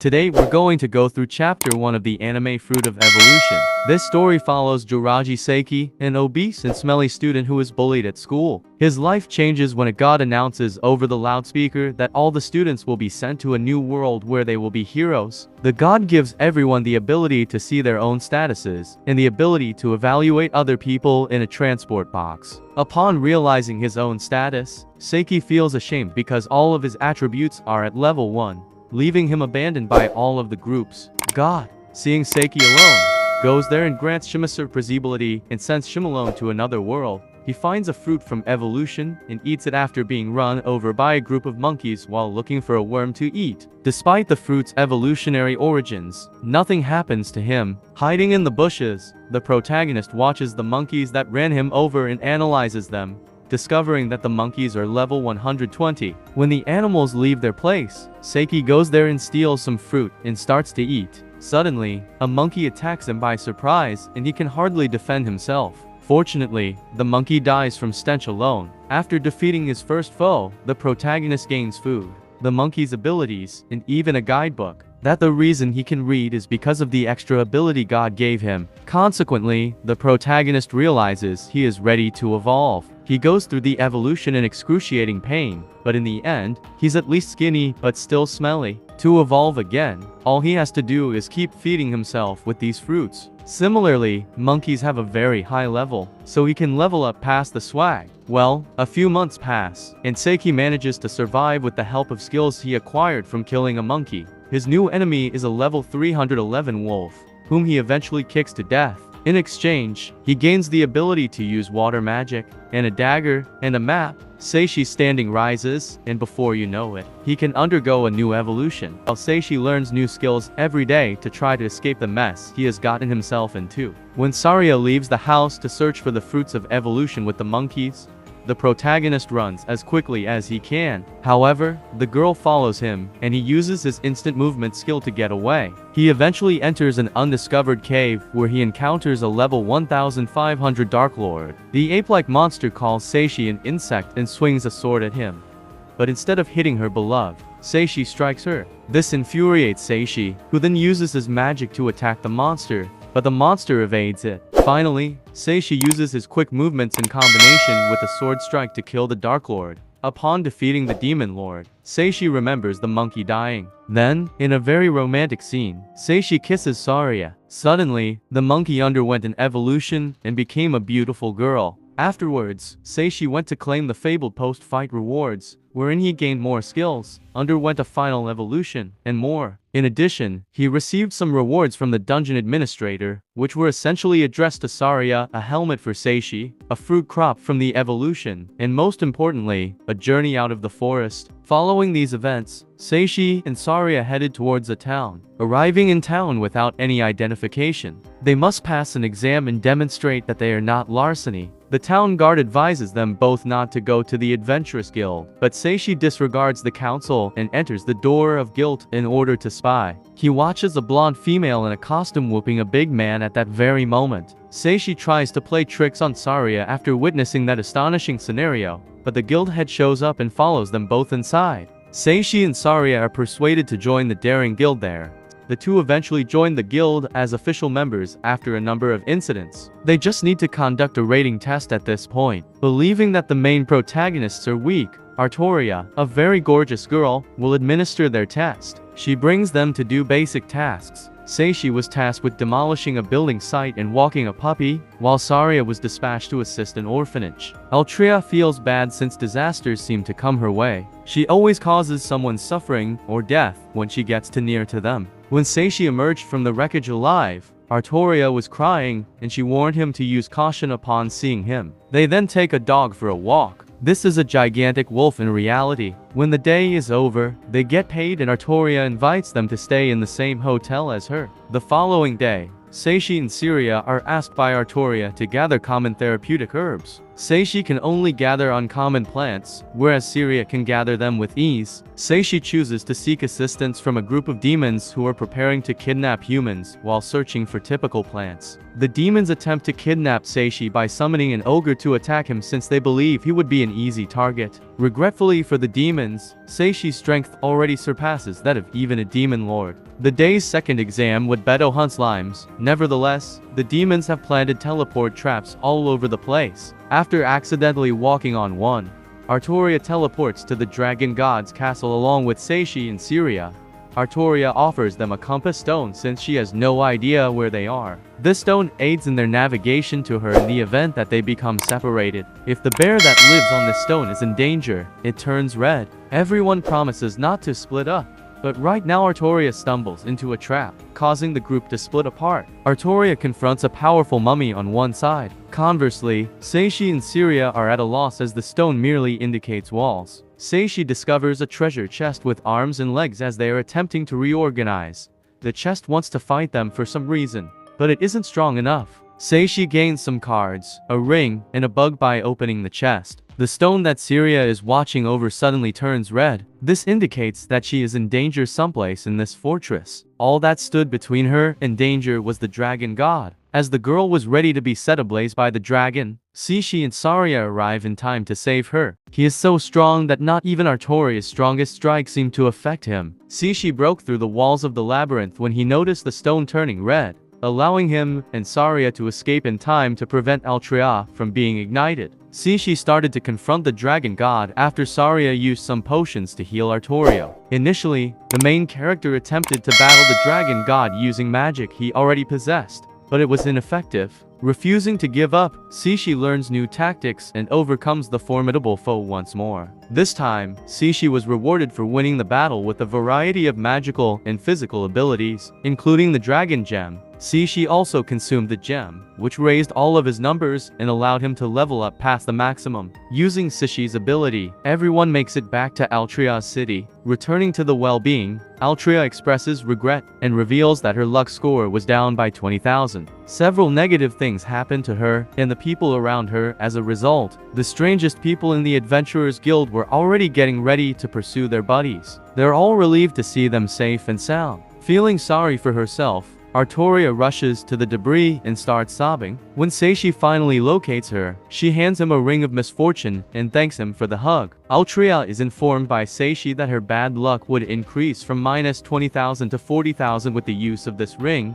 Today we're going to go through chapter 1 of the anime Fruit of Evolution. This story follows Joraji Seiki, an obese and smelly student who is bullied at school. His life changes when a god announces over the loudspeaker that all the students will be sent to a new world where they will be heroes. The god gives everyone the ability to see their own statuses, and the ability to evaluate other people in a transport box. Upon realizing his own status, Seiki feels ashamed because all of his attributes are at level 1. Leaving him abandoned by all of the groups. God, seeing Seiki alone, goes there and grants Shimasurprise ability and sends Shim alone to another world. He finds a fruit from evolution and eats it after being run over by a group of monkeys while looking for a worm to eat. Despite the fruit's evolutionary origins, nothing happens to him. Hiding in the bushes, the protagonist watches the monkeys that ran him over and analyzes them, discovering that the monkeys are level 120. When the animals leave their place, Seiki goes there and steals some fruit and starts to eat. Suddenly, a monkey attacks him by surprise and he can hardly defend himself. Fortunately, the monkey dies from stench alone. After defeating his first foe, the protagonist gains food, the monkey's abilities, and even a guidebook. That the reason he can read is because of the extra ability God gave him. Consequently, the protagonist realizes he is ready to evolve. He goes through the evolution in excruciating pain, but in the end, he's at least skinny but still smelly. To evolve again, all he has to do is keep feeding himself with these fruits. Similarly, monkeys have a very high level, so he can level up past the swag. Well, a few months pass, and Seiki manages to survive with the help of skills he acquired from killing a monkey. His new enemy is a level 311 wolf, whom he eventually kicks to death. In exchange, he gains the ability to use water magic, and a dagger, and a map. Seishi standing rises, and before you know it, he can undergo a new evolution. While Seishi learns new skills every day to try to escape the mess he has gotten himself into. When Saria leaves the house to search for the fruits of evolution with the monkeys, the protagonist runs as quickly as he can. However, the girl follows him, and he uses his instant movement skill to get away. He eventually enters an undiscovered cave where he encounters a level 1500 Dark Lord. The ape-like monster calls Seishi an insect and swings a sword at him. But instead of hitting her beloved, Seishi strikes her. This infuriates Seishi, who then uses his magic to attack the monster, but the monster evades it. Finally, Seishi uses his quick movements in combination with a sword strike to kill the Dark Lord. Upon defeating the Demon Lord, Seishi remembers the monkey dying. Then, in a very romantic scene, Seishi kisses Saria. Suddenly, the monkey underwent an evolution and became a beautiful girl. Afterwards, Seishi went to claim the fabled post-fight rewards, wherein he gained more skills, underwent a final evolution, and more. In addition, he received some rewards from the dungeon administrator, which were essentially addressed to Saria, a helmet for Seishi, a fruit crop from the evolution, and most importantly, a journey out of the forest. Following these events, Seishi and Saria headed towards a town. Arriving in town without any identification, they must pass an exam and demonstrate that they are not larceny. The town guard advises them both not to go to the Adventurous Guild, but Seishi disregards the council and enters the door of guilt in order to spy. He watches a blonde female in a costume whooping a big man at that very moment. Seishi tries to play tricks on Saria after witnessing that astonishing scenario, but the guild head shows up and follows them both inside. Seishi and Saria are persuaded to join the daring guild there. The two eventually join the guild as official members after a number of incidents. They just need to conduct a rating test at this point. Believing that the main protagonists are weak, Artoria, a very gorgeous girl, will administer their test. She brings them to do basic tasks. Seishi was tasked with demolishing a building site and walking a puppy, while Saria was dispatched to assist an orphanage. Altria feels bad since disasters seem to come her way. She always causes someone suffering or death when she gets too near to them. When Seishi emerged from the wreckage alive, Artoria was crying, and she warned him to use caution upon seeing him. They then take a dog for a walk. This is a gigantic wolf in reality. When the day is over, they get paid and Artoria invites them to stay in the same hotel as her. The following day, Seishi and Saria are asked by Artoria to gather common therapeutic herbs. Seishi can only gather uncommon plants, whereas Syria can gather them with ease. Seishi chooses to seek assistance from a group of demons who are preparing to kidnap humans while searching for typical plants. The demons attempt to kidnap Seishi by summoning an ogre to attack him since they believe he would be an easy target. Regretfully for the demons, Seishi's strength already surpasses that of even a demon lord. The day's second exam would Beto hunt slimes. Nevertheless, the demons have planted teleport traps all over the place. After accidentally walking on one, Artoria teleports to the dragon god's castle along with Seishi and Syria. Artoria offers them a compass stone since she has no idea where they are. This stone aids in their navigation to her in the event that they become separated. If the bear that lives on this stone is in danger, it turns red. Everyone promises not to split up. But right now Artoria stumbles into a trap, causing the group to split apart. Artoria confronts a powerful mummy on one side. Conversely, Seishi and Syria are at a loss as the stone merely indicates walls. Seishi discovers a treasure chest with arms and legs as they are attempting to reorganize. The chest wants to fight them for some reason, but it isn't strong enough. Seishi gains some cards, a ring, and a bug by opening the chest. The stone that Syria is watching over suddenly turns red. This indicates that she is in danger someplace in this fortress. All that stood between her and danger was the dragon god. As the girl was ready to be set ablaze by the dragon, Seishi and Syria arrive in time to save her. He is so strong that not even Artoria's strongest strikes seem to affect him. Seishi broke through the walls of the labyrinth when he noticed the stone turning red, allowing him and Syria to escape in time to prevent Altria from being ignited. Seishi started to confront the dragon god after Syria used some potions to heal Artoria. Initially, the main character attempted to battle the dragon god using magic he already possessed, but it was ineffective. Refusing to give up, Seishi learns new tactics and overcomes the formidable foe once more. This time, Seishi was rewarded for winning the battle with a variety of magical and physical abilities, including the dragon gem. Seishi also consumed the gem, which raised all of his numbers and allowed him to level up past the maximum. Using Seishi's ability, everyone makes it back to Altria's city. Returning to the well-being, Altria expresses regret and reveals that her luck score was down by 20,000. Several negative things happened to her and the people around her as a result. The strangest people in the Adventurers Guild were already getting ready to pursue their buddies. They're all relieved to see them safe and sound. Feeling sorry for herself, Artoria rushes to the debris and starts sobbing. When Seishi finally locates her, she hands him a ring of misfortune and thanks him for the hug. Altria is informed by Seishi that her bad luck would increase from minus 20,000 to 40,000 with the use of this ring,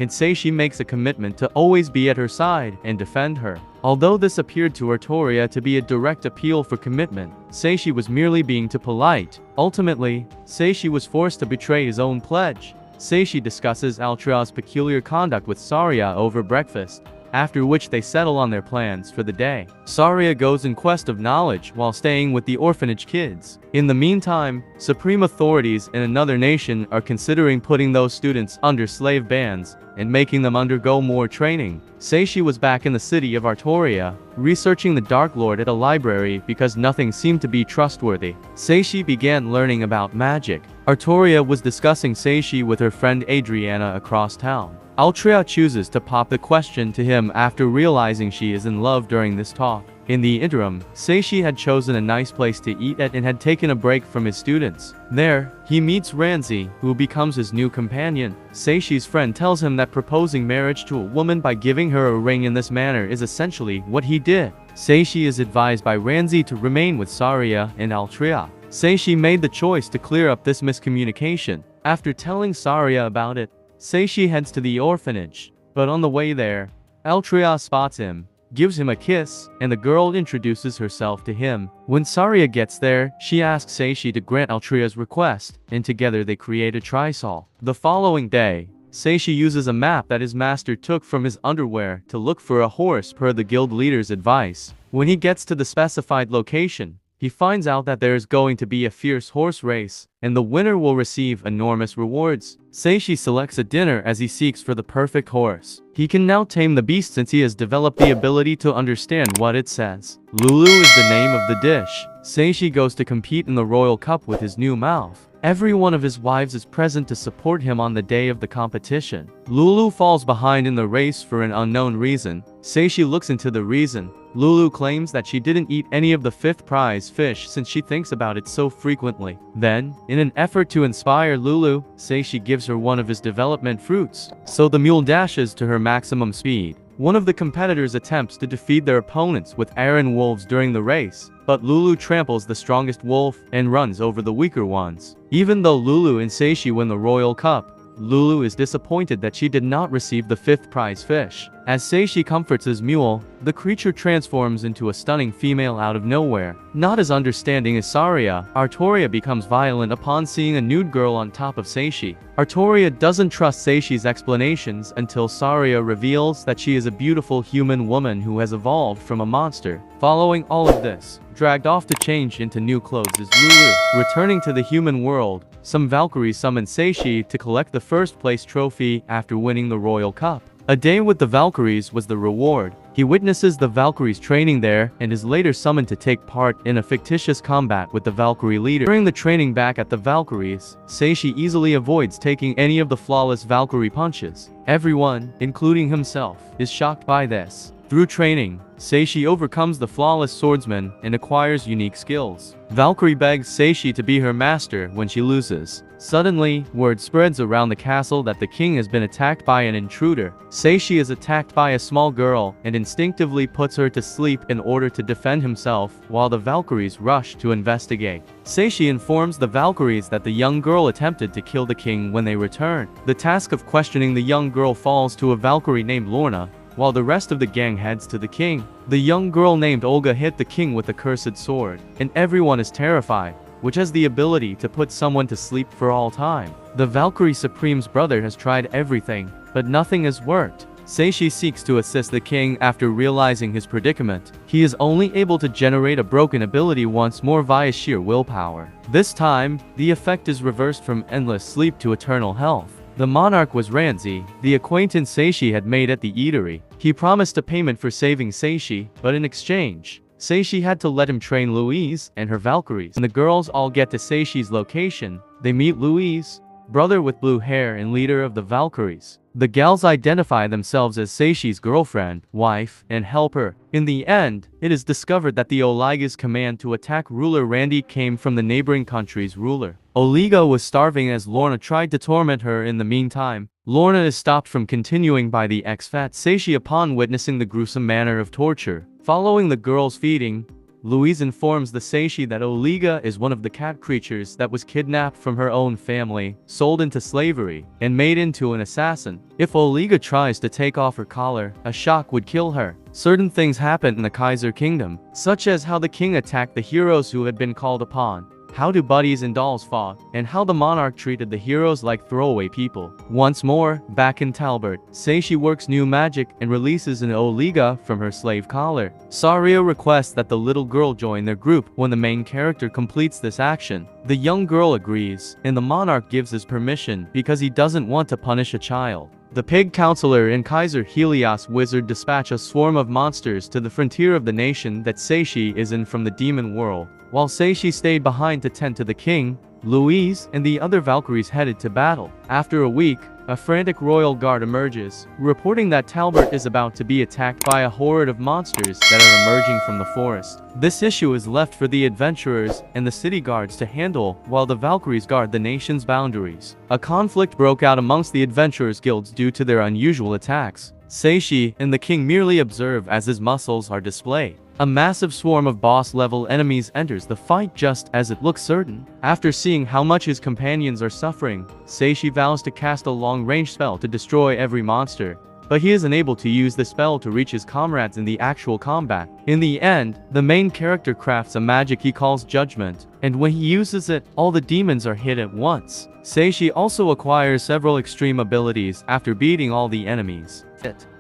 and Seishi makes a commitment to always be at her side and defend her. Although this appeared to Artoria to be a direct appeal for commitment, Seishi was merely being too polite. Ultimately, Seishi was forced to betray his own pledge. Seishi discusses Altria's peculiar conduct with Syria over breakfast, after which they settle on their plans for the day. Syria goes in quest of knowledge while staying with the orphanage kids. In the meantime, supreme authorities in another nation are considering putting those students under slave bans and making them undergo more training. Seishi was back in the city of Artoria, researching the Dark Lord at a library because nothing seemed to be trustworthy. Seishi began learning about magic. Artoria was discussing Seishi with her friend Adriana across town. Altria chooses to pop the question to him after realizing she is in love during this talk. In the interim, Seishi had chosen a nice place to eat at and had taken a break from his students. There, he meets Ranzi, who becomes his new companion. Seishi's friend tells him that proposing marriage to a woman by giving her a ring in this manner is essentially what he did. Seishi is advised by Ranzi to remain with Syria and Altria. Seishi made the choice to clear up this miscommunication. After telling Syria about it, Seishi heads to the orphanage, but on the way there, Altria spots him, gives him a kiss, and the girl introduces herself to him. When Syria gets there, she asks Seishi to grant Altria's request, and together they create a trisol. The following day, Seishi uses a map that his master took from his underwear to look for a horse per the guild leader's advice. When he gets to the specified location, he finds out that there is going to be a fierce horse race, and the winner will receive enormous rewards. Seishi selects a dinner as he seeks for the perfect horse. He can now tame the beast since he has developed the ability to understand what it says. Lulu is the name of the dish. Seishi goes to compete in the Royal Cup with his new mouth. Every one of his wives is present to support him on the day of the competition. Lulu falls behind in the race for an unknown reason. Seishi looks into the reason. Lulu claims that she didn't eat any of the 5th prize fish since she thinks about it so frequently. Then, in an effort to inspire Lulu, Seishi gives her one of his development fruits, so the mule dashes to her maximum speed. One of the competitors attempts to defeat their opponents with iron wolves during the race, but Lulu tramples the strongest wolf and runs over the weaker ones. Even though Lulu and Seishi win the Royal Cup, Lulu is disappointed that she did not receive the 5th prize fish. As Seishi comforts his mule, the creature transforms into a stunning female out of nowhere. Not as understanding as Saria, Artoria becomes violent upon seeing a nude girl on top of Seishi. Artoria doesn't trust Seishi's explanations until Saria reveals that she is a beautiful human woman who has evolved from a monster. Following all of this, dragged off to change into new clothes is Lulu. Returning to the human world, some Valkyries summon Seishi to collect the 1st place trophy after winning the Royal Cup. A day with the Valkyries was the reward. He witnesses the Valkyries training there and is later summoned to take part in a fictitious combat with the Valkyrie leader. During the training back at the Valkyries, Seishi easily avoids taking any of the flawless Valkyrie punches. Everyone, including himself, is shocked by this. Through training, Seishi overcomes the flawless swordsman and acquires unique skills. Valkyrie begs Seishi to be her master when she loses. Suddenly, word spreads around the castle that the king has been attacked by an intruder. Seishi is attacked by a small girl and instinctively puts her to sleep in order to defend himself, while the Valkyries rush to investigate. Seishi informs the Valkyries that the young girl attempted to kill the king when they return. The task of questioning the young girl falls to a Valkyrie named Lorna, while the rest of the gang heads to the king. The young girl named Olga hit the king with a cursed sword, and everyone is terrified, which has the ability to put someone to sleep for all time. The Valkyrie Supreme's brother has tried everything, but nothing has worked. Seishi seeks to assist the king after realizing his predicament. He is only able to generate a broken ability once more via sheer willpower. This time, the effect is reversed from endless sleep to eternal health. The monarch was Ranzi, the acquaintance Seishi had made at the eatery. He promised a payment for saving Seishi, but in exchange, Seishi had to let him train Louise and her Valkyries. When the girls all get to Seishi's location, they meet Louise, brother with blue hair and leader of the Valkyries. The gals identify themselves as Seishi's girlfriend, wife, and helper. In the end, it is discovered that the Oliga's command to attack ruler Randy came from the neighboring country's ruler. Oliga was starving as Lorna tried to torment her. In the meantime, Lorna is stopped from continuing by the ex-fat Seishi upon witnessing the gruesome manner of torture. Following the girl's feeding, Louise informs the Seishi that Oliga is one of the cat creatures that was kidnapped from her own family, sold into slavery, and made into an assassin. If Oliga tries to take off her collar, a shock would kill her. Certain things happen in the Kaiser Kingdom, such as how the king attacked the heroes who had been called upon, how do buddies and dolls fought, and how the monarch treated the heroes like throwaway people. Once more, back in Talbot, Seishi works new magic and releases an Oliga from her slave collar. Saria requests that the little girl join their group. When the main character completes this action, the young girl agrees, and the monarch gives his permission because he doesn't want to punish a child. The pig counselor and Kaiser Helios wizard dispatch a swarm of monsters to the frontier of the nation that Seishi is in from the demon world. While Seishi stayed behind to tend to the king, Louise and the other Valkyries headed to battle. After a week, a frantic royal guard emerges, reporting that Talbot is about to be attacked by a horde of monsters that are emerging from the forest. This issue is left for the adventurers and the city guards to handle, while the Valkyries guard the nation's boundaries. A conflict broke out amongst the adventurers' guilds due to their unusual attacks. Seishi and the king merely observe as his muscles are displayed. A massive swarm of boss-level enemies enters the fight just as it looks certain. After seeing how much his companions are suffering, Seishi vows to cast a long-range spell to destroy every monster, but he is unable to use the spell to reach his comrades in the actual combat. In the end, the main character crafts a magic he calls Judgment, and when he uses it, all the demons are hit at once. Seishi also acquires several extreme abilities after beating all the enemies.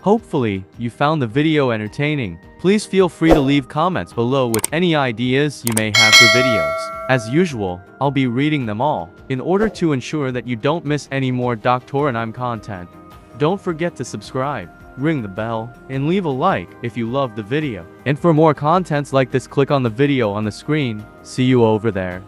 Hopefully, you found the video entertaining. Please feel free to leave comments below with any ideas you may have for videos. As usual, I'll be reading them all. In order to ensure that you don't miss any more DoctorAnime content, don't forget to subscribe, ring the bell, and leave a like if you loved the video. And for more contents like this, click on the video on the screen. See you over there.